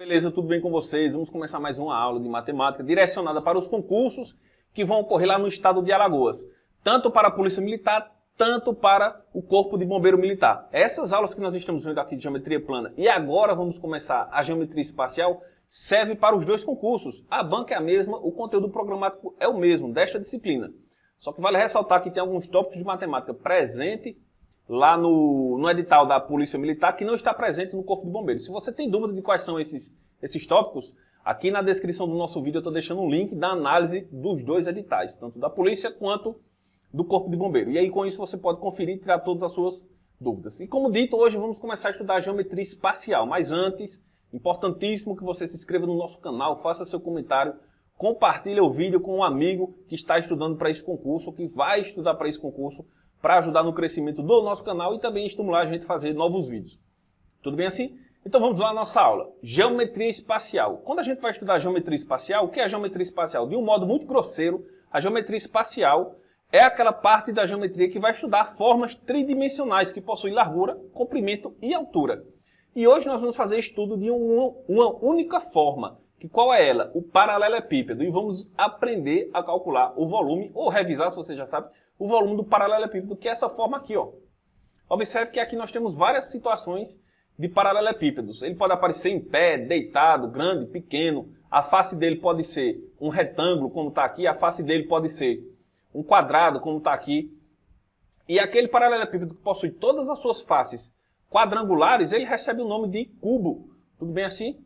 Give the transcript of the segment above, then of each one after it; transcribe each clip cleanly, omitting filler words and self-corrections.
Beleza, tudo bem com vocês? Vamos começar mais uma aula de matemática direcionada para os concursos que vão ocorrer lá no estado de Alagoas. Tanto para a Polícia Militar, tanto para o Corpo de Bombeiro Militar. Essas aulas que nós estamos vendo aqui de geometria plana e agora vamos começar a geometria espacial, serve para os dois concursos. A banca é a mesma, o conteúdo programático é o mesmo desta disciplina. Só que vale ressaltar que tem alguns tópicos de matemática presente lá no edital da Polícia Militar que não está presente no Corpo de Bombeiros. Se você tem dúvida de quais são esses tópicos, aqui na descrição do nosso vídeo eu estou deixando um link da análise dos dois editais, tanto da Polícia quanto do Corpo de Bombeiro. E aí com isso você pode conferir e tirar todas as suas dúvidas. E como dito, hoje vamos começar a estudar a geometria espacial. Mas antes, importantíssimo que você se inscreva no nosso canal, faça seu comentário, compartilhe o vídeo com um amigo que está estudando para esse concurso, que vai estudar para esse concurso, para ajudar no crescimento do nosso canal e também estimular a gente a fazer novos vídeos. Tudo bem assim? Então vamos lá à nossa aula. Geometria espacial. Quando a gente vai estudar geometria espacial, o que é a geometria espacial? De um modo muito grosseiro, a geometria espacial é aquela parte da geometria que vai estudar formas tridimensionais que possuem largura, comprimento e altura. E hoje nós vamos fazer estudo de uma única forma. Que qual é ela? O paralelepípedo. E vamos aprender a calcular o volume, ou revisar, se você já sabe, o volume do paralelepípedo, que é essa forma aqui, ó. Observe que aqui nós temos várias situações de paralelepípedos. Ele pode aparecer em pé, deitado, grande, pequeno. A face dele pode ser um retângulo, como está aqui. A face dele pode ser um quadrado, como está aqui. E aquele paralelepípedo que possui todas as suas faces quadrangulares, ele recebe o nome de cubo. Tudo bem assim?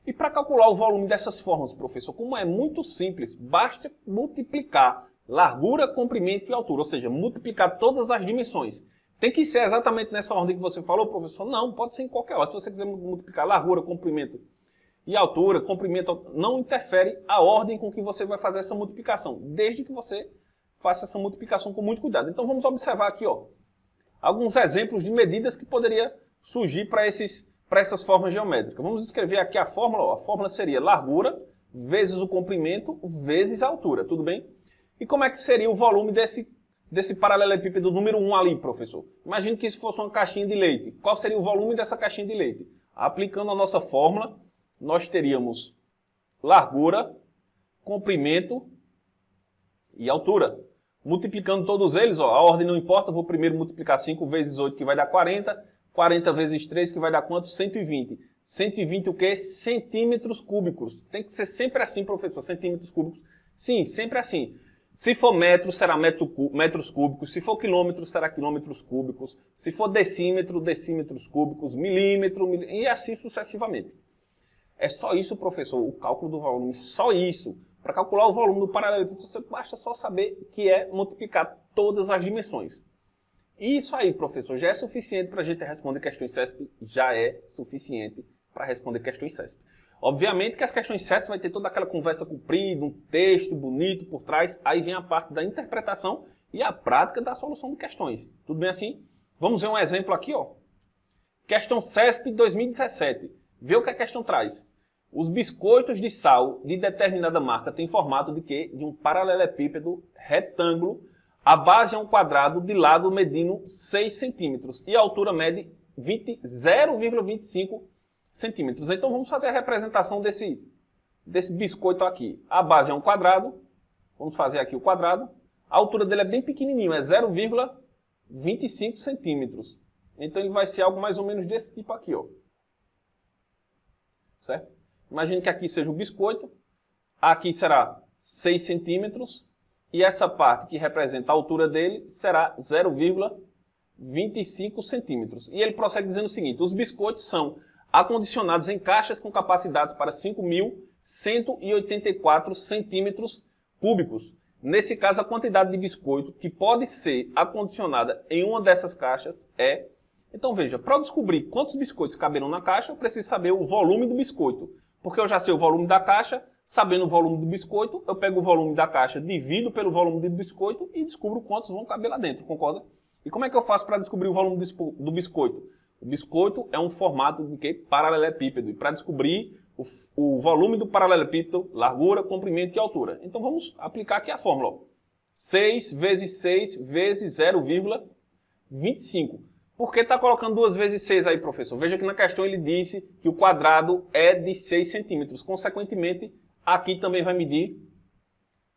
E para calcular o volume dessas formas, professor, como é muito simples, basta multiplicar largura, comprimento e altura, ou seja, multiplicar todas as dimensões. Tem que ser exatamente nessa ordem que você falou, professor? Não, pode ser em qualquer ordem. Se você quiser multiplicar largura, comprimento e altura, comprimento, não interfere a ordem com que você vai fazer essa multiplicação, desde que você faça essa multiplicação com muito cuidado. Então vamos observar aqui, ó, alguns exemplos de medidas que poderia surgir para essas formas geométricas. Vamos escrever aqui a fórmula, ó. A fórmula seria largura vezes o comprimento vezes a altura, tudo bem? E como é que seria o volume desse paralelepípedo número 1 ali, professor? Imagine que isso fosse uma caixinha de leite. Qual seria o volume dessa caixinha de leite? Aplicando a nossa fórmula, nós teríamos largura, comprimento e altura. Multiplicando todos eles, ó, a ordem não importa, vou primeiro multiplicar 5 vezes 8, que vai dar 40. 40 vezes 3, que vai dar quanto? 120. 120 o quê? Centímetros cúbicos. Tem que ser sempre assim, professor, centímetros cúbicos. Sim, sempre assim. Se for metro, será metros cúbicos. Se for quilômetro, será quilômetros cúbicos. Se for decímetro, decímetros cúbicos. Milímetro, e assim sucessivamente. É só isso, professor, o cálculo do volume. Só isso. Para calcular o volume do paralelepípedo, você basta só saber que é multiplicar todas as dimensões. Isso aí, professor, já é suficiente para a gente responder questões CESP? Já é suficiente para responder questões CESP. Obviamente que as questões CESP vai ter toda aquela conversa comprida, um texto bonito por trás, aí vem a parte da interpretação e a prática da solução de questões. Tudo bem assim? Vamos ver um exemplo aqui, ó. Questão CESP 2017. Vê o que a questão traz. Os biscoitos de sal de determinada marca têm formato de quê? De um paralelepípedo retângulo. A base é um quadrado de lado medindo 6 centímetros e a altura mede 0,25 centímetros. Então vamos fazer a representação desse biscoito aqui. A base é um quadrado, vamos fazer aqui o quadrado. A altura dele é bem pequenininho, é 0,25 centímetros. Então ele vai ser algo mais ou menos desse tipo aqui, ó. Certo? Imagine que aqui seja o biscoito, aqui será 6 centímetros. E essa parte que representa a altura dele será 0,25 centímetros. E ele prossegue dizendo o seguinte: os biscoitos são acondicionados em caixas com capacidades para 5.184 centímetros cúbicos. Nesse caso, a quantidade de biscoito que pode ser acondicionada em uma dessas caixas é... Então veja, para eu descobrir quantos biscoitos caberão na caixa, eu preciso saber o volume do biscoito. Porque eu já sei o volume da caixa. Sabendo o volume do biscoito, eu pego o volume da caixa, divido pelo volume do biscoito e descubro quantos vão caber lá dentro, concorda? E como é que eu faço para descobrir o volume do biscoito? O biscoito é um formato de quê? Paralelepípedo. E para descobrir o volume do paralelepípedo, largura, comprimento e altura. Então vamos aplicar aqui a fórmula. Ó. 6 vezes 6 vezes 0,25. Por que está colocando 2 vezes 6 aí, professor? Veja que na questão ele disse que o quadrado é de 6 centímetros. Consequentemente, aqui também vai medir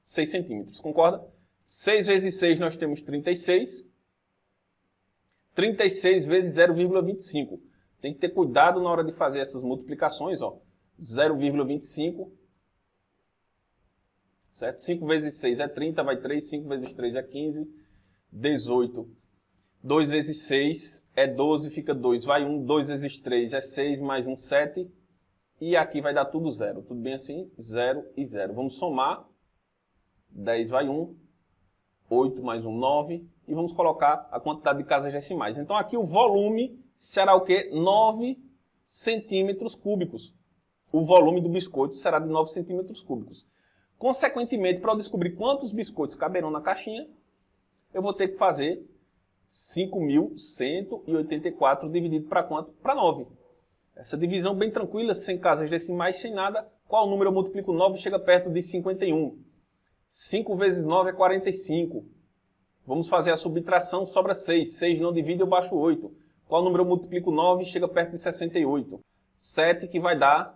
6 centímetros. Concorda? 6 vezes 6 nós temos 36. 36 vezes 0,25. Tem que ter cuidado na hora de fazer essas multiplicações. 0,25. Certo? 5 vezes 6 é 30, vai 3. 5 vezes 3 é 15. 18. 2 vezes 6 é 12, fica 2. Vai 1. 2 vezes 3 é 6, mais 1, 7. E aqui vai dar tudo 0. Tudo bem assim? 0 e 0. Vamos somar. 10 vai 1. 8 mais 1, 9. E vamos colocar a quantidade de casas decimais. Então aqui o volume será o quê? 9 centímetros cúbicos. O volume do biscoito será de 9 centímetros cúbicos. Consequentemente, para eu descobrir quantos biscoitos caberão na caixinha, eu vou ter que fazer 5.184 dividido para quanto? Para 9. Essa divisão bem tranquila, sem casas decimais, sem nada. Qual número eu multiplico 9 chega perto de 51? 5 vezes 9 é 45. Vamos fazer a subtração, sobra 6. 6 não divide, eu baixo 8. Qual número eu multiplico 9 chega perto de 68? 7 que vai dar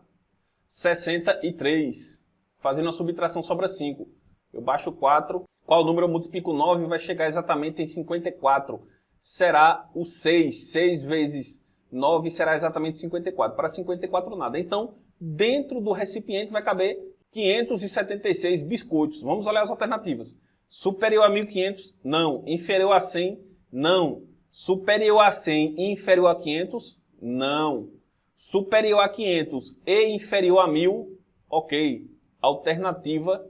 63. Fazendo a subtração sobra 5. Eu baixo 4. Qual número eu multiplico 9 vai chegar exatamente em 54. Será o 6. 6 vezes 9 será exatamente 54. Para 54 nada. Então, dentro do recipiente vai caber 576 biscoitos. Vamos olhar as alternativas. Superior a 1.500? Não. Inferior a 100? Não. Superior a 100 e inferior a 500? Não. Superior a 500 e inferior a 1.000? Ok. Alternativa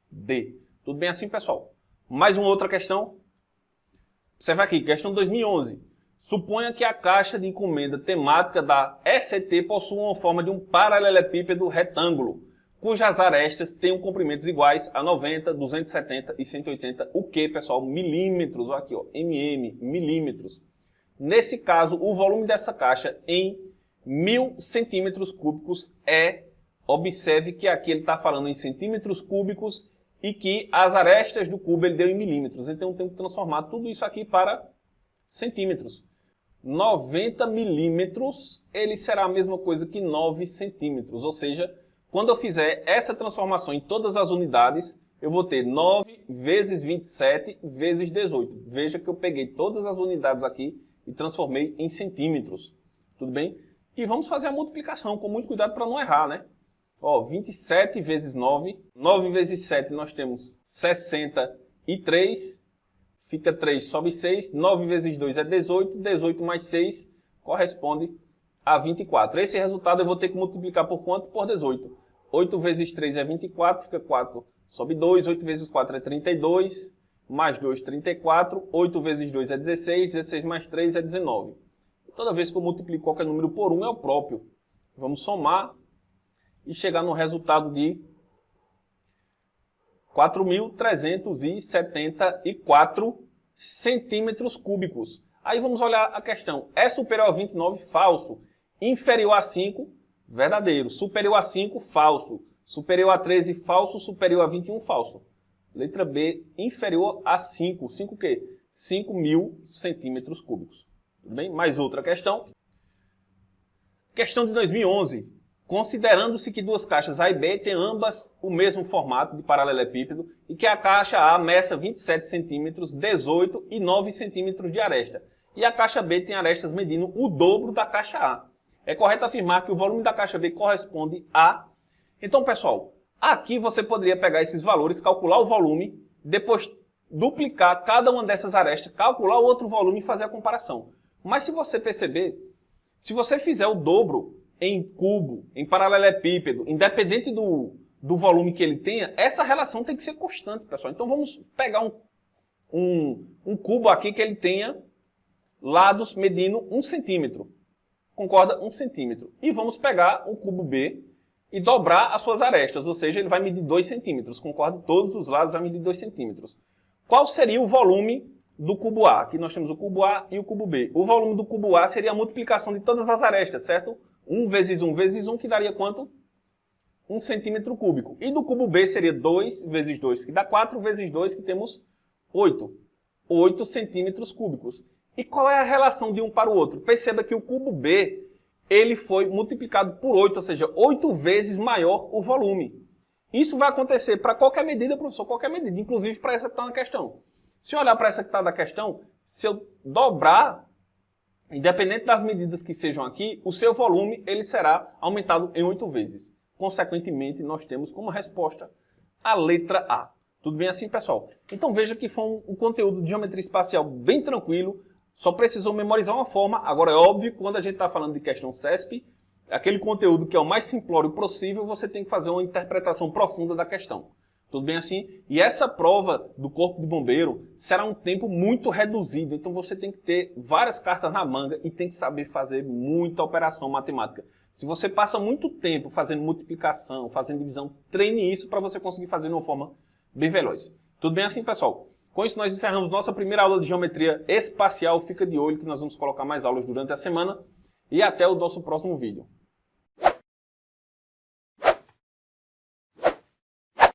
D. Tudo bem assim, pessoal? Mais uma outra questão. Observe aqui, questão 2011. Suponha que a caixa de encomenda temática da ECT possua uma forma de um paralelepípedo retângulo, cujas arestas tenham comprimentos iguais a 90, 270 e 180. O que, pessoal? Milímetros. Olha aqui, ó, milímetros. Nesse caso, o volume dessa caixa em 1.000 centímetros cúbicos é... Observe que aqui ele está falando em centímetros cúbicos e que as arestas do cubo ele deu em milímetros. Então, eu tenho que transformar tudo isso aqui para centímetros. 90 milímetros, ele será a mesma coisa que 9 centímetros. Ou seja, quando eu fizer essa transformação em todas as unidades, eu vou ter 9 vezes 27 vezes 18. Veja que eu peguei todas as unidades aqui e transformei em centímetros. Tudo bem? E vamos fazer a multiplicação com muito cuidado para não errar, né? 27 vezes 9. 9 vezes 7 nós temos 63. Fica 3, sobe 6. 9 vezes 2 é 18. 18 mais 6 corresponde a 24. Esse resultado eu vou ter que multiplicar por quanto? Por 18. 8 vezes 3 é 24. Fica 4, sobe 2. 8 vezes 4 é 32. Mais 2, 34. 8 vezes 2 é 16. 16 mais 3 é 19. Toda vez que eu multiplico qualquer número por 1 é o próprio. Vamos somar e chegar no resultado de 4.374 centímetros cúbicos. Aí vamos olhar a questão. É superior a 29? Falso. Inferior a 5? Verdadeiro. Superior a 5? Falso. Superior a 13? Falso. Superior a 21? Falso. Letra B, inferior a 5. 5 o quê? 5.000 centímetros cúbicos. Tudo bem? Mais outra questão. Questão de 2011. Considerando-se que duas caixas A e B têm ambas o mesmo formato de paralelepípedo e que a caixa A meça 27 centímetros, 18 e 9 centímetros de aresta, e a caixa B tem arestas medindo o dobro da caixa A. É correto afirmar que o volume da caixa B corresponde a... Então, pessoal, aqui você poderia pegar esses valores, calcular o volume, depois duplicar cada uma dessas arestas, calcular o outro volume e fazer a comparação. Mas se você perceber, se você fizer o dobro em cubo, em paralelepípedo, independente do volume que ele tenha, essa relação tem que ser constante, pessoal. Então vamos pegar um cubo aqui que ele tenha lados medindo 1 centímetro. Concorda? 1 centímetro. E vamos pegar o cubo B e dobrar as suas arestas, ou seja, ele vai medir 2 centímetros. Concorda? Todos os lados vai medir 2 centímetros. Qual seria o volume do cubo A? Aqui nós temos o cubo A e o cubo B. O volume do cubo A seria a multiplicação de todas as arestas, certo? 1 vezes 1 vezes 1, que daria quanto? 1 centímetro cúbico. E do cubo B seria 2 vezes 2, que dá 4 vezes 2, que temos 8. 8 centímetros cúbicos. E qual é a relação de um para o outro? Perceba que o cubo B, ele foi multiplicado por 8, ou seja, 8 vezes maior o volume. Isso vai acontecer para qualquer medida, professor, qualquer medida, inclusive para essa que está na questão. Se eu olhar para essa que está na questão, se eu dobrar, independente das medidas que sejam aqui, o seu volume ele será aumentado em 8 vezes. Consequentemente, nós temos como resposta a letra A. Tudo bem assim, pessoal? Então veja que foi um conteúdo de geometria espacial bem tranquilo, só precisou memorizar uma forma. Agora é óbvio que quando a gente está falando de questão CESP, aquele conteúdo que é o mais simplório possível, você tem que fazer uma interpretação profunda da questão. Tudo bem assim? E essa prova do Corpo de Bombeiro será um tempo muito reduzido, então você tem que ter várias cartas na manga e tem que saber fazer muita operação matemática. Se você passa muito tempo fazendo multiplicação, fazendo divisão, treine isso para você conseguir fazer de uma forma bem veloz. Tudo bem assim, pessoal? Com isso, nós encerramos nossa primeira aula de geometria espacial. Fica de olho que nós vamos colocar mais aulas durante a semana. E até o nosso próximo vídeo.